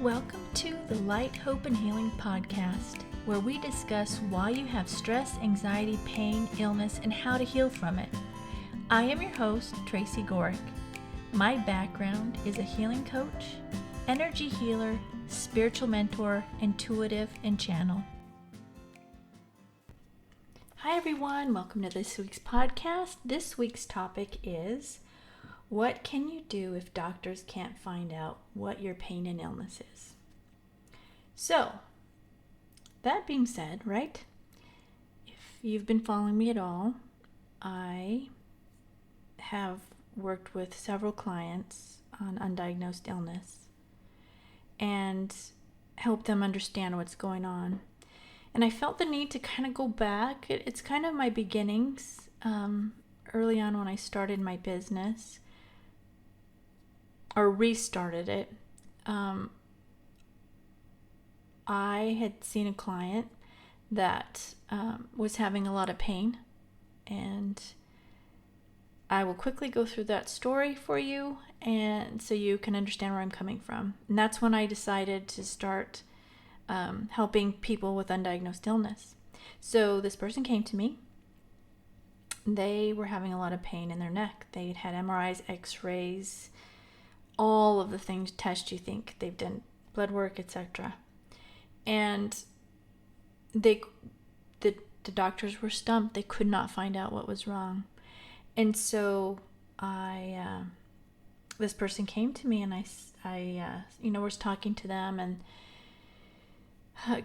Welcome to the Light, Hope, and Healing podcast, where we discuss why you have stress, anxiety, pain, illness, and how to heal from it. I am your host, Tracy. My background is a healing coach, energy healer, spiritual mentor, intuitive, and channel. Hi everyone, welcome to this week's podcast. This week's topic is, what can you do if doctors can't find out what your pain and illness is? So, that being said, right? If you've been following me at all, I have worked with several clients on undiagnosed illness and helped them understand what's going on. And I felt the need to kind of go back. It's kind of my beginnings early on when I started my business. Or restarted it. I had seen a client that was having a lot of pain, and I will quickly go through that story for you, and so you can understand where I'm coming from. And that's when I decided to start helping people with undiagnosed illness. So this person came to me. They were having a lot of pain in their neck. They had MRIs, X-rays, all of the things, tests you think. They've done blood work, etc. And the doctors were stumped. They could not find out what was wrong. And so this person came to me, and I was talking to them, and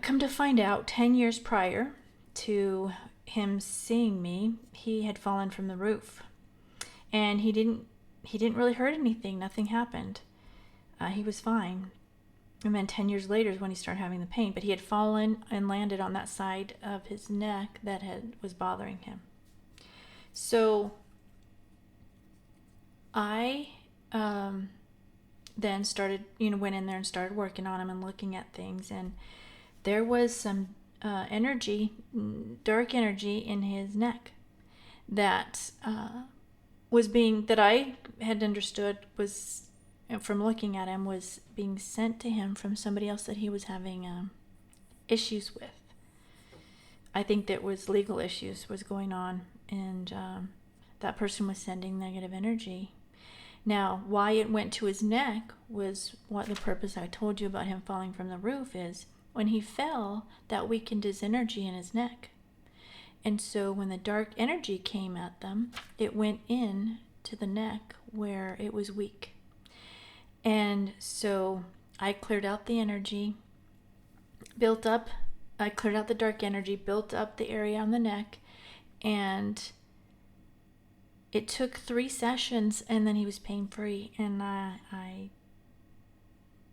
come to find out, 10 years prior to him seeing me, he had fallen from the roof, and he didn't really hurt anything. Nothing happened. He was fine. And then 10 years later is when he started having the pain. But he had fallen and landed on that side of his neck that was bothering him. So I then started, went in there and started working on him and looking at things. And there was some dark energy in his neck that that I had understood was, from looking at him, was being sent to him from somebody else that he was having issues with. I think that was legal issues was going on, and that person was sending negative energy. Now, why it went to his neck was what the purpose I told you about him falling from the roof is. When he fell, that weakened his energy in his neck. And so when the dark energy came at them, it went in to the neck where it was weak. And so I cleared out the energy, I cleared out the dark energy, built up the area on the neck, and it took 3 sessions, and then he was pain-free, and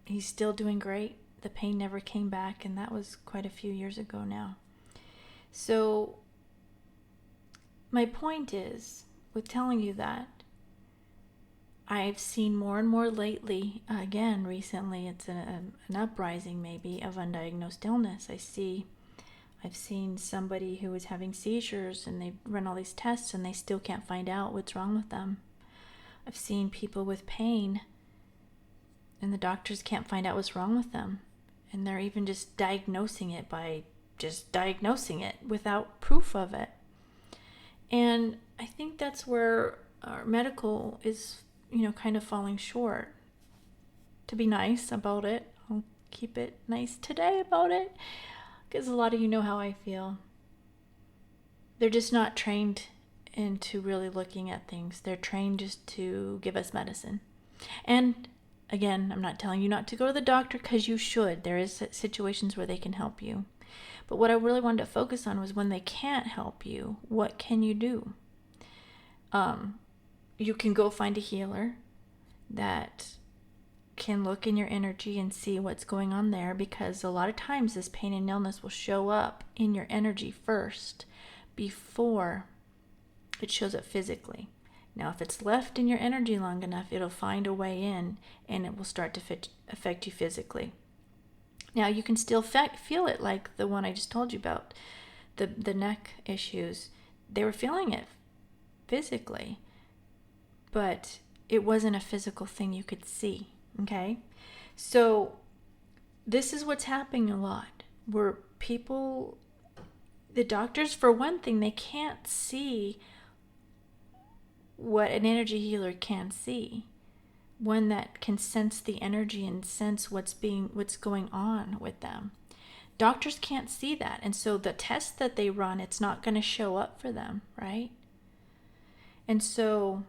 he's still doing great. The pain never came back, and that was quite a few years ago now. So my point is, with telling you that, I've seen more and more lately, again, recently, it's an uprising maybe of undiagnosed illness. I've seen somebody who is having seizures, and they run all these tests, and they still can't find out what's wrong with them. I've seen people with pain, and the doctors can't find out what's wrong with them. And they're even just diagnosing it by just diagnosing it without proof of it. And I think that's where our medical is, kind of falling short. To be nice about it, I'll keep it nice today about it, because a lot of you know how I feel. They're just not trained into really looking at things. They're trained just to give us medicine. And again, I'm not telling you not to go to the doctor, because you should. There is situations where they can help you. But what I really wanted to focus on was when they can't help you, what can you do? You can go find a healer that can look in your energy and see what's going on there, because a lot of times this pain and illness will show up in your energy first before it shows up physically. Now, if it's left in your energy long enough, it'll find a way in, and it will start to affect you physically. Now, you can still feel it, like the one I just told you about, the neck issues. They were feeling it physically, but it wasn't a physical thing you could see, okay? So this is what's happening a lot, where people, the doctors, for one thing, they can't see what an energy healer can see. One that can sense the energy and sense what's going on with them. Doctors can't see that. And so the test that they run, it's not going to show up for them, right? And so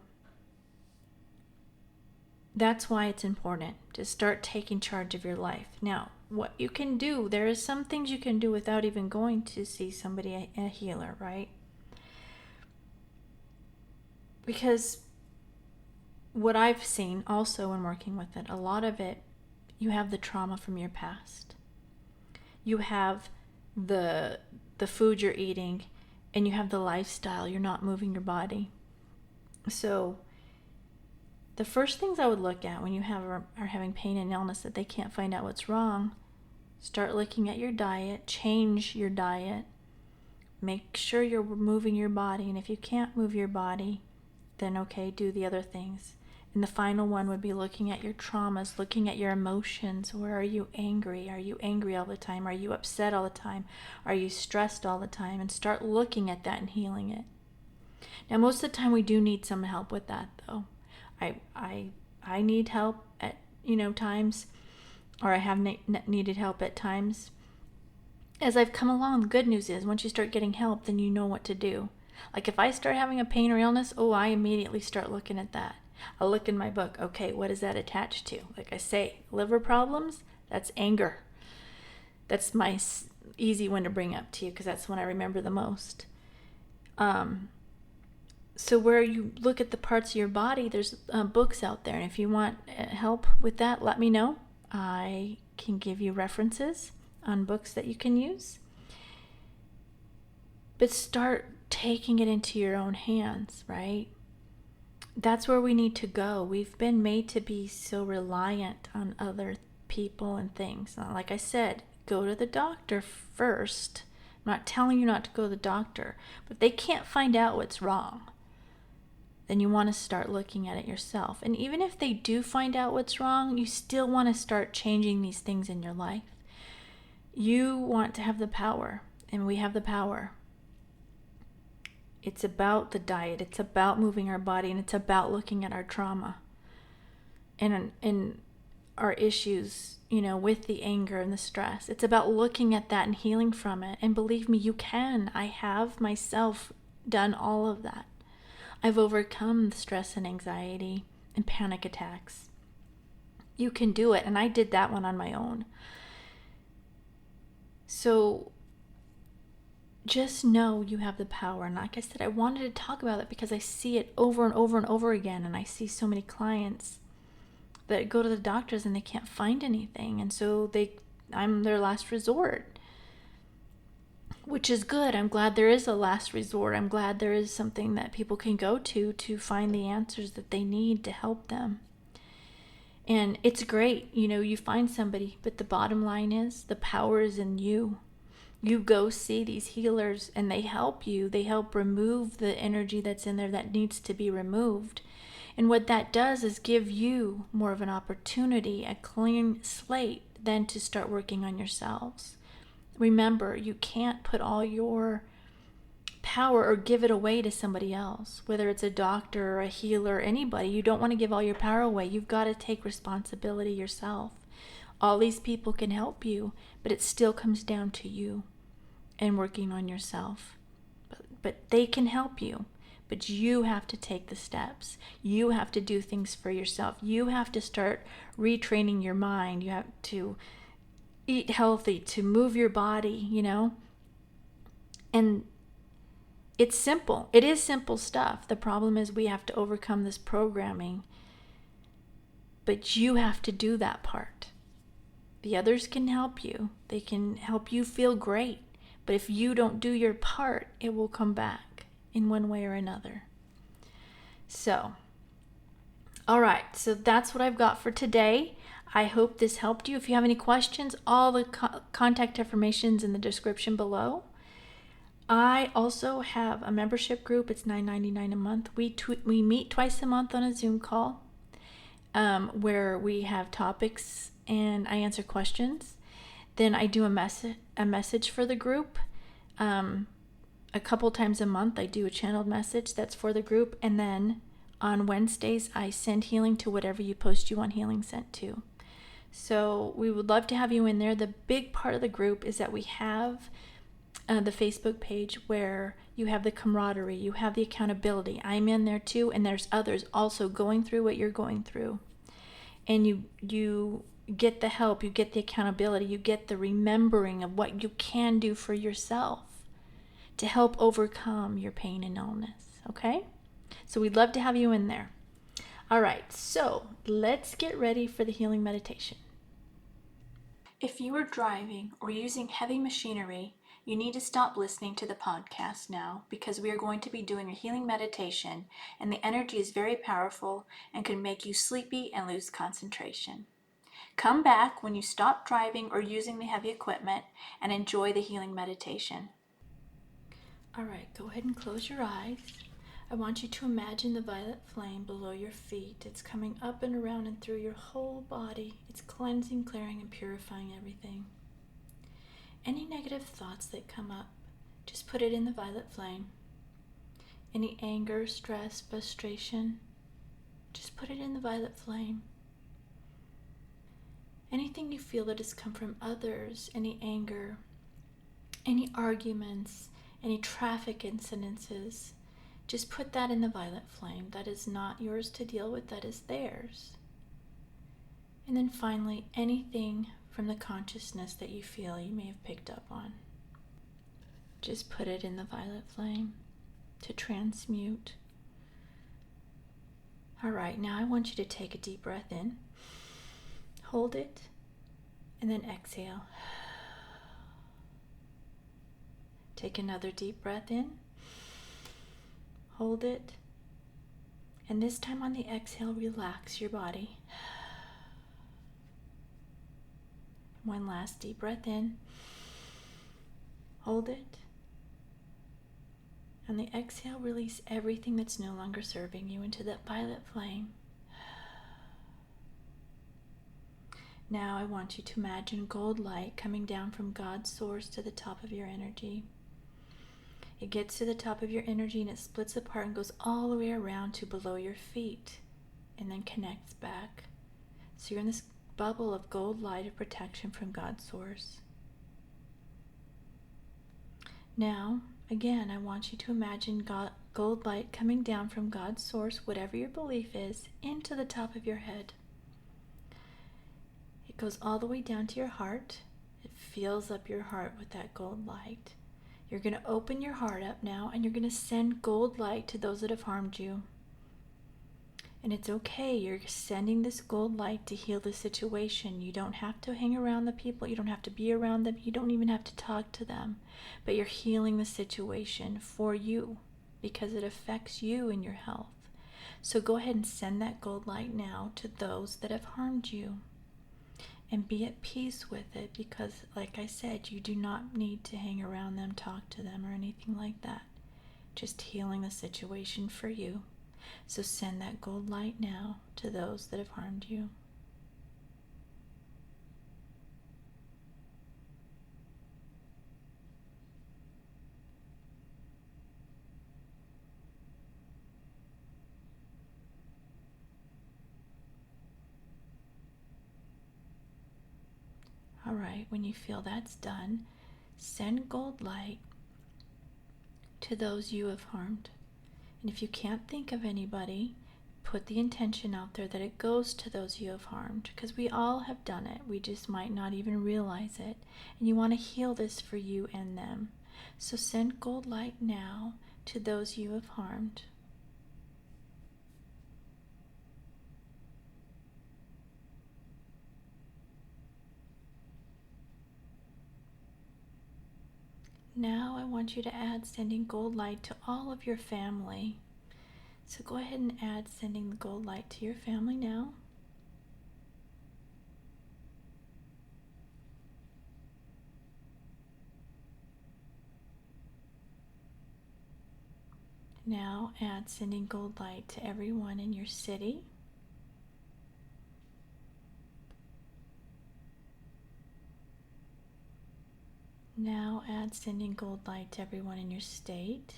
that's why it's important to start taking charge of your life. Now, what you can do, there is some things you can do without even going to see somebody, a healer, right? Because what I've seen also in working with it, a lot of it, you have the trauma from your past. You have the food you're eating, and you have the lifestyle. You're not moving your body. So the first things I would look at when you are having pain and illness that they can't find out what's wrong, start looking at your diet, change your diet, make sure you're moving your body, and if you can't move your body, then okay, do the other things. And the final one would be looking at your traumas, looking at your emotions. Where are you angry? Are you angry all the time? Are you upset all the time? Are you stressed all the time? And start looking at that and healing it. Now, most of the time we do need some help with that, though. I need help at times, or I have needed help at times. As I've come along, the good news is once you start getting help, then you know what to do. Like if I start having a pain or illness, I immediately start looking at that. I'll look in my book. Okay, what is that attached to? Like I say, liver problems, that's anger. That's my easy one to bring up to you because that's when I remember the most. So where you look at the parts of your body, there's books out there. And if you want help with that, let me know. I can give you references on books that you can use. But start taking it into your own hands, right? That's where we need to go. We've been made to be so reliant on other people and things. Like I said, go to the doctor first. I'm not telling you not to go to the doctor, but if they can't find out what's wrong, then you want to start looking at it yourself. And even if they do find out what's wrong, you still want to start changing these things in your life. You want to have the power, and we have the power. It's about the diet. It's about moving our body, and it's about looking at our trauma and our issues, with the anger and the stress. It's about looking at that and healing from it. And believe me, you can. I have myself done all of that. I've overcome the stress and anxiety and panic attacks. You can do it, and I did that one on my own. So just know you have the power. And like I said, I wanted to talk about it because I see it over and over and over again. And I see so many clients that go to the doctors and they can't find anything. And so I'm their last resort, which is good. I'm glad there is a last resort. I'm glad there is something that people can go to find the answers that they need to help them. And it's great, you find somebody, but the bottom line is the power is in you. You go see these healers and they help you. They help remove the energy that's in there that needs to be removed. And what that does is give you more of an opportunity, a clean slate, then to start working on yourselves. Remember, you can't put all your power or give it away to somebody else, whether it's a doctor or a healer, anybody. You don't want to give all your power away. You've got to take responsibility yourself. All these people can help you, but it still comes down to you and working on yourself. But they can help you, but you have to take the steps. You have to do things for yourself. You have to start retraining your mind. You have to eat healthy, to move your body, And it's simple. It is simple stuff. The problem is we have to overcome this programming. But you have to do that part. The others can help you. They can help you feel great. But if you don't do your part, it will come back in one way or another. So, all right. So that's what I've got for today. I hope this helped you. If you have any questions, all the contact information's in the description below. I also have a membership group. It's $9.99 a month. We meet twice a month on a Zoom call where we have topics and I answer questions. Then I do a message for the group. A couple times a month, I do a channeled message that's for the group. And then on Wednesdays, I send healing to whatever you post you want healing sent to. So we would love to have you in there. The big part of the group is that we have the Facebook page where you have the camaraderie, you have the accountability. I'm in there too, and there's others also going through what you're going through. And you get the help, you get the accountability, you get the remembering of what you can do for yourself to help overcome your pain and illness, okay? So we'd love to have you in there. All right, so let's get ready for the healing meditation. If you are driving or using heavy machinery, you need to stop listening to the podcast now because we are going to be doing a healing meditation, and the energy is very powerful and can make you sleepy and lose concentration. Come back when you stop driving or using the heavy equipment and enjoy the healing meditation. All right, go ahead and close your eyes. I want you to imagine the violet flame below your feet. It's coming up and around and through your whole body. It's cleansing, clearing, and purifying everything. Any negative thoughts that come up, just put it in the violet flame. Any anger, stress, frustration, just put it in the violet flame. Anything you feel that has come from others, any anger, any arguments, any traffic incidences, just put that in the violet flame. That is not yours to deal with, that is theirs. And then finally, anything from the consciousness that you feel you may have picked up on, just put it in the violet flame to transmute. All right, now I want you to take a deep breath in, hold it, and then exhale. Take another deep breath in, hold it, and this time on the exhale, relax your body. One last deep breath in, hold it, on the exhale, release everything that's no longer serving you into that violet flame. Now I want you to imagine gold light coming down from God's source to the top of your energy. It gets to the top of your energy and it splits apart and goes all the way around to below your feet and then connects back. So you're in this bubble of gold light of protection from God's source. Now, again, I want you to imagine gold light coming down from God's source, whatever your belief is, into the top of your head. It goes all the way down to your heart. It fills up your heart with that gold light. You're going to open your heart up now and you're going to send gold light to those that have harmed you. And it's okay. You're sending this gold light to heal the situation. You don't have to hang around the people. You don't have to be around them. You don't even have to talk to them. But you're healing the situation for you because it affects you and your health. So go ahead and send that gold light now to those that have harmed you. And be at peace with it because, like I said, you do not need to hang around them, talk to them, or anything like that. Just healing the situation for you. So send that gold light now to those that have harmed you. All right, when you feel that's done, send gold light to those you have harmed. And if you can't think of anybody, put the intention out there that it goes to those you have harmed, because we all have done it. We just might not even realize it. And you want to heal this for you and them. So send gold light now to those you have harmed. Now I want you to add sending gold light to all of your family. So go ahead and add sending the gold light to your family now. Now add sending gold light to everyone in your city. Now add sending gold light to everyone in your state.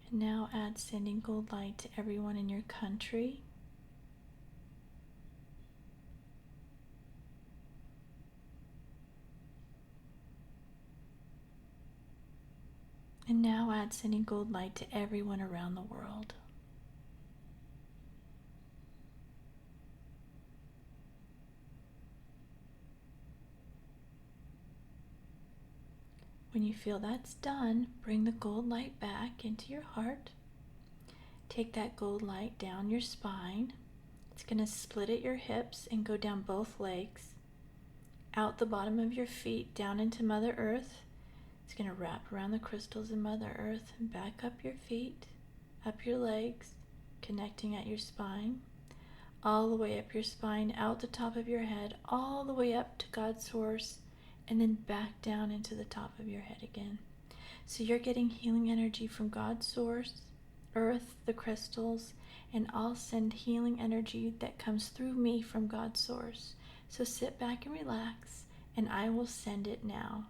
And now add sending gold light to everyone in your country. And now add sending gold light to everyone around the world. When you feel that's done, bring the gold light back into your heart. Take that gold light down your spine. It's going to split at your hips and go down both legs, out the bottom of your feet, down into Mother Earth. It's going to wrap around the crystals in Mother Earth and back up your feet, up your legs, connecting at your spine, all the way up your spine, out the top of your head, all the way up to God's source, and then back down into the top of your head again. So you're getting healing energy from God's source, Earth, the crystals, and I'll send healing energy that comes through me from God's source. So sit back and relax, and I will send it now.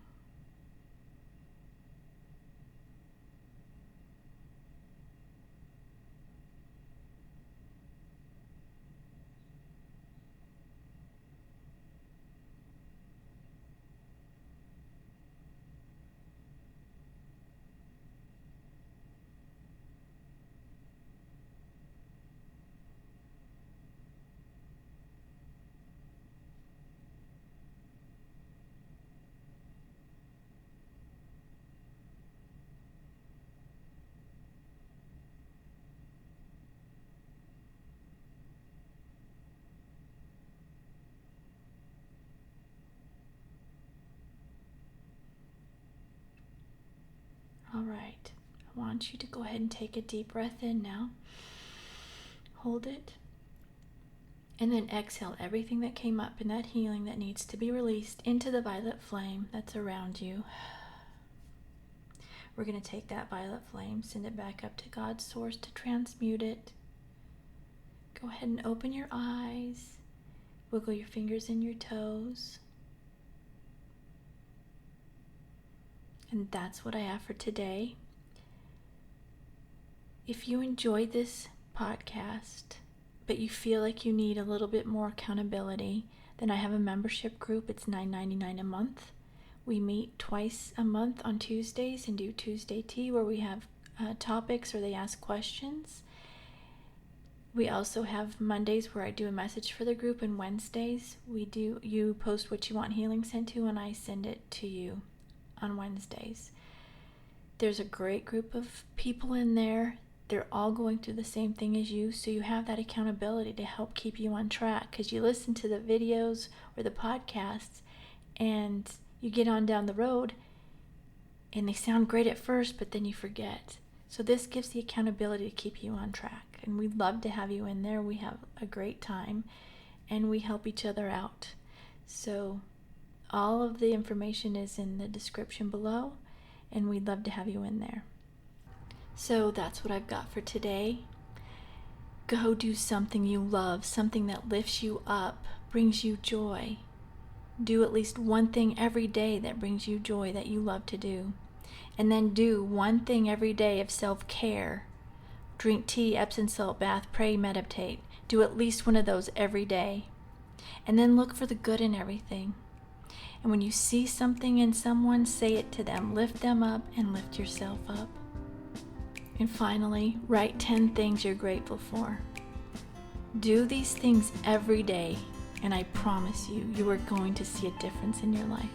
All right, I want you to go ahead and take a deep breath in now. Hold it. And then exhale everything that came up in that healing that needs to be released into the violet flame that's around you. We're going to take that violet flame, send it back up to God's source to transmute it. Go ahead and open your eyes. Wiggle your fingers and your toes. And that's what I have for today. If you enjoyed this podcast, but you feel like you need a little bit more accountability, then I have a membership group. It's $9.99 a month. We meet twice a month on Tuesdays and do Tuesday tea, where we have topics or they ask questions. We also have Mondays where I do a message for the group, and Wednesdays you post what you want healing sent to, and I send it to you on Wednesdays. There's a great group of people in there. They're all going through the same thing as you, so you have that accountability to help keep you on track, because you listen to the videos or the podcasts and you get on down the road and they sound great at first, but then you forget. So this gives the accountability to keep you on track, and we'd love to have you in there. We have a great time and we help each other out. So all of the information is in the description below, and we'd love to have you in there. So that's what I've got for today. Go do something you love, something that lifts you up, brings you joy. Do at least one thing every day that brings you joy, that you love to do. And then do one thing every day of self-care. Drink tea, Epsom salt bath, pray, meditate. Do at least one of those every day. And then look for the good in everything. And when you see something in someone, say it to them. Lift them up and lift yourself up. And finally, write 10 things you're grateful for. Do these things every day, and I promise you, you are going to see a difference in your life.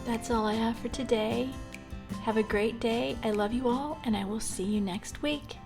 That's all I have for today. Have a great day. I love you all, and I will see you next week.